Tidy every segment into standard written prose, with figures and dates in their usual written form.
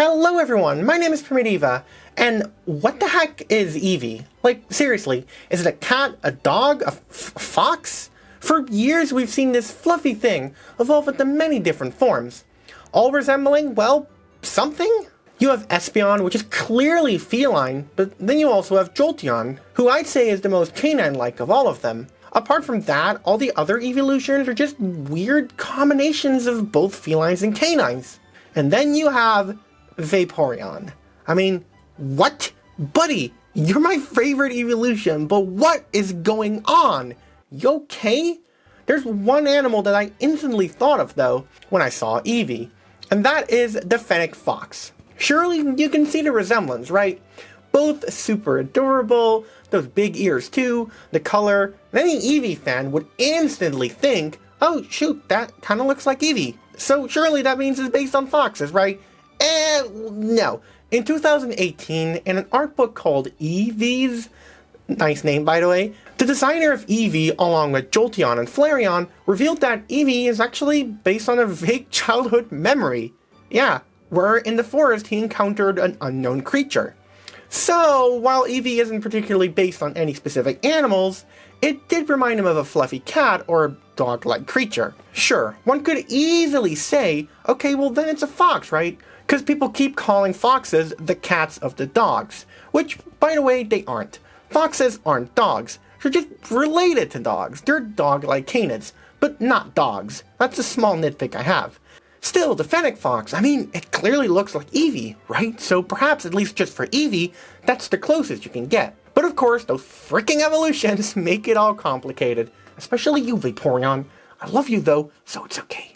Hello everyone, my name is Prima, and what the heck is Eevee? Like, seriously, is it a cat, a dog, a fox? For years we've seen this fluffy thing evolve into many different forms, all resembling, well, something? You have Espeon, which is clearly feline, but then you also have Jolteon, who I'd say is the most canine-like of all of them. Apart from that, all the other Eeveelutions are just weird combinations of both felines and canines. And then you have Vaporeon. I mean, what? Buddy, you're my favorite Eeveelution, but what is going on? You okay? There's one animal that I instantly thought of, though, when I saw Eevee, and that is the fennec fox. Surely you can see the resemblance, right? Both super adorable, those big ears too, the color. Any Eevee fan would instantly think, oh shoot, that kind of looks like Eevee. So surely that means it's based on foxes, right? No. In 2018, in an art book called Eevees, nice name by the way, the designer of Eevee, along with Jolteon and Flareon, revealed that Eevee is actually based on a vague childhood memory. Yeah, where in the forest he encountered an unknown creature. So, while Eevee isn't particularly based on any specific animals, it did remind him of a fluffy cat or a dog-like creature. Sure, one could easily say, okay, well then it's a fox, right? Because people keep calling foxes the cats of the dogs, which, by the way, they aren't. Foxes aren't dogs. They're just related to dogs. They're dog-like canids, but not dogs. That's a small nitpick I have. Still, the fennec fox, I mean, it clearly looks like Eevee, right? So perhaps, at least just for Eevee, that's the closest you can get. But of course, those freaking evolutions make it all complicated. Especially you, Vaporeon. I love you though, so it's okay.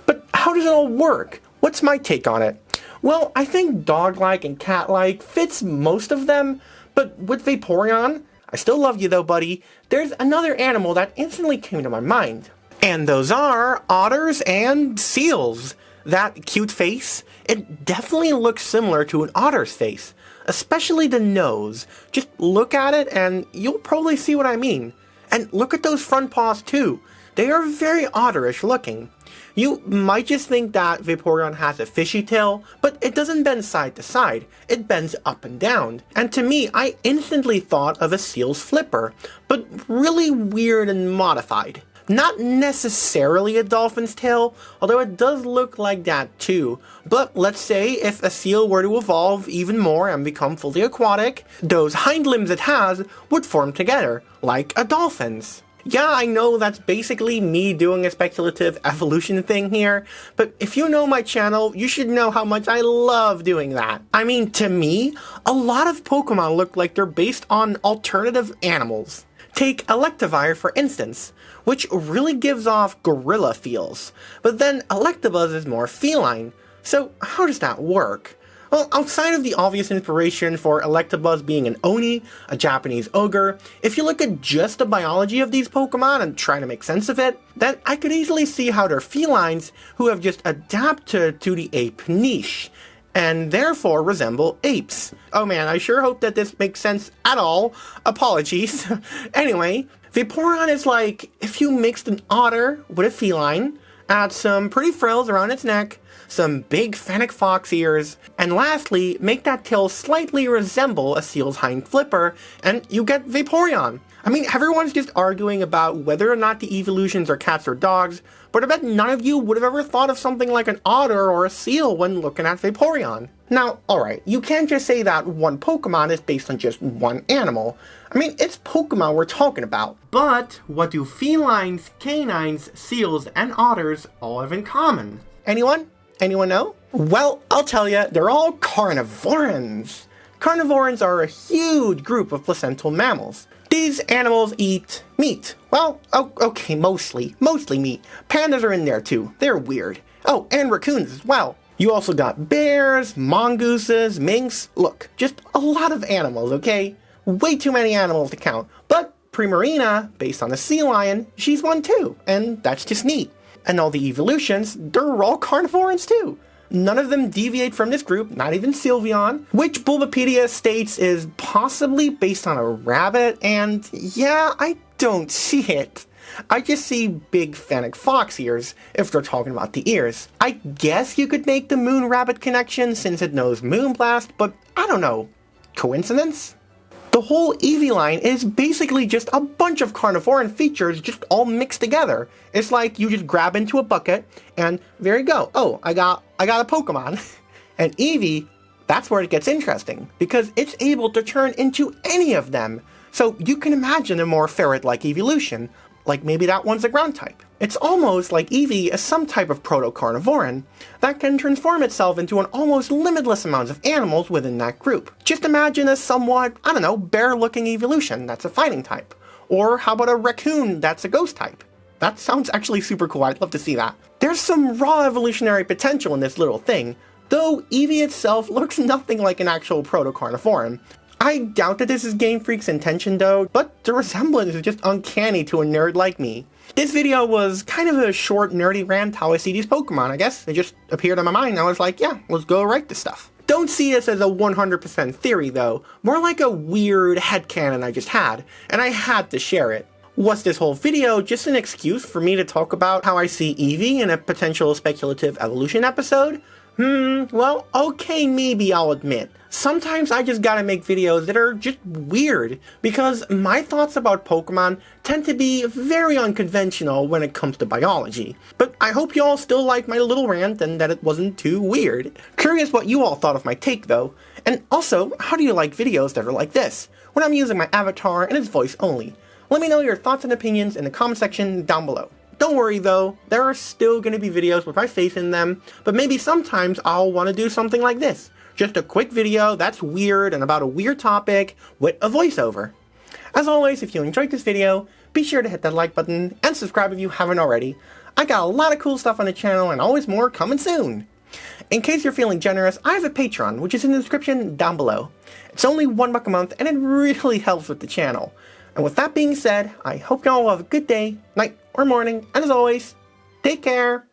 But how does it all work? What's my take on it? Well, I think dog-like and cat-like fits most of them, but with Vaporeon, I still love you though, buddy, there's another animal that instantly came to my mind. And those are otters and seals. That cute face, it definitely looks similar to an otter's face, especially the nose. Just look at it and you'll probably see what I mean. And look at those front paws too. They are very otterish looking. You might just think that Vaporeon has a fishy tail, but it doesn't bend side to side, it bends up and down. And to me, I instantly thought of a seal's flipper, but really weird and modified. Not necessarily a dolphin's tail, although it does look like that too. But let's say if a seal were to evolve even more and become fully aquatic, those hind limbs it has would form together, like a dolphin's. Yeah, I know that's basically me doing a speculative evolution thing here, but if you know my channel, you should know how much I love doing that. I mean, to me, a lot of Pokemon look like they're based on alternative animals. Take Electivire for instance, which really gives off gorilla feels, but then Electabuzz is more feline. So how does that work? Well, outside of the obvious inspiration for Electabuzz being an Oni, a Japanese ogre, if you look at just the biology of these Pokemon and try to make sense of it, then I could easily see how they're felines who have just adapted to the ape niche, and therefore resemble apes. Oh man, I sure hope that this makes sense at all. Apologies. Anyway, Vaporeon is like if you mixed an otter with a feline, add some pretty frills around its neck, some big fennec fox ears, and lastly, make that tail slightly resemble a seal's hind flipper, and you get Vaporeon. I mean, everyone's just arguing about whether or not the Eeveelutions are cats or dogs, but I bet none of you would have ever thought of something like an otter or a seal when looking at Vaporeon. Now, alright, you can't just say that one Pokemon is based on just one animal. I mean, it's Pokemon we're talking about. But what do felines, canines, seals, and otters all have in common? Anyone? Anyone know? Well, I'll tell you, they're all carnivorans. Carnivorans are a huge group of placental mammals. These animals eat meat. Well, okay, mostly meat. Pandas are in there too. They're weird. Oh, and raccoons as well. You also got bears, mongooses, minks. Look, just a lot of animals, okay? Way too many animals to count. But Primarina, based on a sea lion, she's one too, and that's just neat. And all the Eeveelutions, they're all carnivorans too. None of them deviate from this group, not even Sylveon, which Bulbapedia states is possibly based on a rabbit, and yeah, I don't see it. I just see big fennec fox ears if they're talking about the ears. I guess you could make the moon rabbit connection since it knows Moonblast, but I don't know. Coincidence? The whole Eevee line is basically just a bunch of carnivoran features just all mixed together. It's like you just grab into a bucket and there you go. Oh, I got a Pokemon. And Eevee, that's where it gets interesting, because it's able to turn into any of them. So you can imagine a more ferret-like evolution, like maybe that one's a ground type. It's almost like Eevee is some type of proto-carnivoran that can transform itself into an almost limitless amount of animals within that group. Just imagine a somewhat, I don't know, bear-looking evolution that's a fighting type. Or how about a raccoon that's a ghost type? That sounds actually super cool, I'd love to see that. There's some raw evolutionary potential in this little thing, though Eevee itself looks nothing like an actual proto-carnivoran. I doubt that this is Game Freak's intention though, but the resemblance is just uncanny to a nerd like me. This video was kind of a short nerdy rant how I see these Pokemon, I guess. It just appeared on my mind and I was like, yeah, let's go write this stuff. Don't see this as a 100% theory though, more like a weird headcanon I just had, and I had to share it. Was this whole video just an excuse for me to talk about how I see Eevee in a potential speculative evolution episode? Well, okay, maybe I'll admit. Sometimes I just gotta make videos that are just weird, because my thoughts about Pokemon tend to be very unconventional when it comes to biology. But I hope you all still like my little rant and that it wasn't too weird. Curious what you all thought of my take though. And also, how do you like videos that are like this, when I'm using my avatar and it's voice only? Let me know your thoughts and opinions in the comment section down below. Don't worry though, there are still going to be videos with my face in them, but maybe sometimes I'll want to do something like this. Just a quick video that's weird and about a weird topic with a voiceover. As always, if you enjoyed this video, be sure to hit that like button and subscribe if you haven't already. I got a lot of cool stuff on the channel and always more coming soon. In case you're feeling generous, I have a Patreon, which is in the description down below. It's only $1 a month and it really helps with the channel. And with that being said, I hope y'all have a good day, night, or morning, and as always, take care!